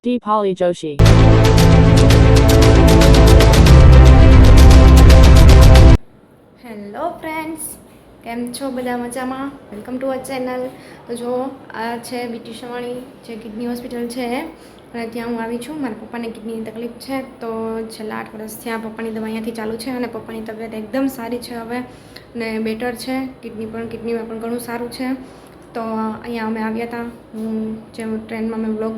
Deepali Joshi. Hello friends, કેમ છો બધા? મજામાં? Welcome to our channel. તો જો આ છે બીટી સવાણી જે કિડની હોસ્પિટલ છે અને ત્યાં હું આવી છું. મારા પપ્પાને કિડનીની તકલીફ છે, તો છેલ્લા 8 વર્ષથી આ પપ્પાની દવા અહીંયાથી ચાલુ છે અને પપ્પાની તબિયત એકદમ સારી છે હવે ને બેટર છે. કિડનીમાં પણ ઘણું સારું છે. તો અહીંયા અમે આવ્યા હતા. હું જેમ ટ્રેનમાં મેં વ્લોગ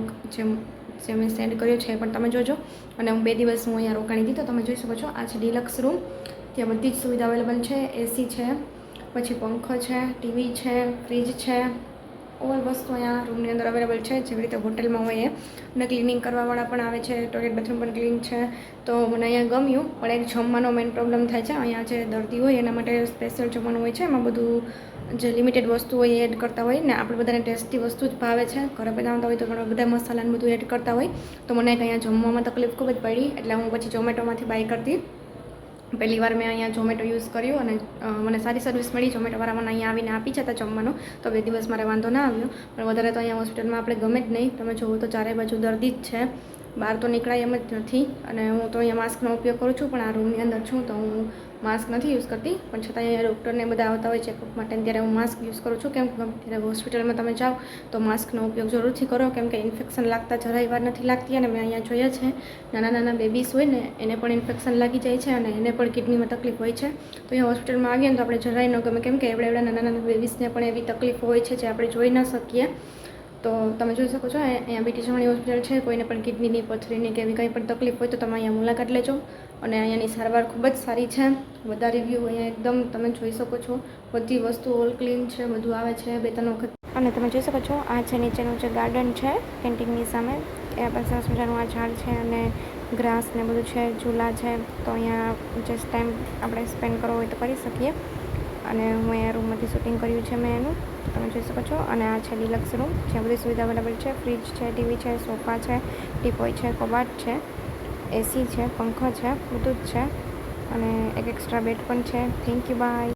જે મેં સેન્ડ કર્યો છે એ પણ તમે જોજો. અને હું 2 દિવસ હું અહીંયા રોકાણી હતી, તો તમે જોઈ શકો છો. આ છે ડિલક્સ રૂમ. ત્યાં બધી જ સુવિધા અવેલેબલ છે. એસી છે, પછી પંખો છે, ટીવી છે, ફ્રીજ છે, ઓલ વસ્તુ અહીંયા રૂમની અંદર અવેલેબલ છે, જેવી રીતે હોટલમાં હોય એ. અને ક્લિનિંગ કરવાવાળા પણ આવે છે, ટોયલેટ બાથરૂમ પણ ક્લીન છે. તો મને અહીંયા ગમ્યું, પણ એક જમવાનો મેઇન પ્રોબ્લેમ થાય છે. અહીંયા જે દર્દી હોય એના માટે સ્પેશિયલ જમવાનું હોય છે. એમાં બધું જે લિમિટેડ વસ્તુ હોય એ એડ કરતા હોય ને, આપણે બધાને ટેસ્ટી વસ્તુ જ ભાવે છે. ઘરે બનાવતા હોય તો ઘણા બધા મસાલાને બધું એડ કરતા હોય. તો મને અહીંયા જમવામાં તકલીફ ખૂબ જ પડી, એટલે હું પછી ઝોમેટોમાંથી બાય કરતી. પહેલી વાર મેં અહીંયા ઝોમેટો યુઝ કર્યું અને મને સારી સર્વિસ મળી. ઝોમેટોવાળા મને અહીંયા આવીને આપી જતા જમવાનું, તો 2 દિવસ મારે વાંધો ના આવ્યો. પણ વધારે તો અહીંયા હોસ્પિટલમાં આપણે ગમે જ નહીં. તમે જુઓ તો ચારે બાજુ દર્દી જ છે, બહાર તો નીકળાય એમ જ નથી. અને હું તો અહીંયા માસ્કનો ઉપયોગ કરું છું, પણ આ રૂમની અંદર છું તો હું માસ્ક નથી યુઝ કરતી. પણ છતાં અહીંયા ડૉક્ટરને બધા આવતા હોય ચેકઅપ માટે, ત્યારે હું માસ્ક યુઝ કરું છું. કેમ કે ત્યારે હોસ્પિટલમાં તમે જાઓ તો માસ્કનો ઉપયોગ જરૂરથી કરો, કેમ કે ઇન્ફેક્શન લાગતા જરાય વાર નથી લાગતી. અને મેં અહીંયા જોયા છે નાના નાના બેબીસ હોય ને, એને પણ ઇન્ફેક્શન લાગી જાય છે અને એને પણ કિડનીમાં તકલીફ હોય છે. તો અહીંયા હોસ્પિટલમાં આવીએ ને તો આપણે જરાય ન ગમે, કેમ કે એવડા નાના નાના બેબીસને પણ એવી તકલીફ હોય છે જે આપણે જોઈ ન શકીએ. તો તમે જોઈ શકો છો અહીંયા બીટી સવાણી હોસ્પિટલ છે. કોઈને પણ કિડનીની, પથરીની કે એવી કંઈ પણ તકલીફ હોય તો તમે અહીંયા મુલાકાત લેજો. અને અહીંયાની સારવાર ખૂબ જ સારી છે. બધા રિવ્યૂ અહીંયા એકદમ તમે જોઈ શકો છો. બધી વસ્તુ ઓલ ક્લીન છે, બધું આવે છે 2-3 વખત. અને તમે જોઈ શકો છો આ છે નીચેનું જે ગાર્ડન છે કેન્ટીનની સામે, એ પણ સરસ મજાનું આ ઝાડ છે અને ગ્રાસ ને બધું છે, ઝૂલા છે. તો અહીંયા જે ટાઈમ આપણે સ્પેન્ડ કરવો હોય તો કરી શકીએ. અને હું અહીંયા રૂમમાંથી શૂટિંગ કર્યું છે મેં એનું, તમે જોઈ શકો છો. અને આ છે ડિલક્સ રૂમ, જ્યાં બધી સુવિધા અવેલેબલ છે. ફ્રીજ છે, ટીવી છે, સોફા છે, ટીપોય છે, કબાટ છે, એસી છે, પંખો છે, બધું જ છે. અને એક એક્સ્ટ્રા બેડ પણ છે. Thank you, by.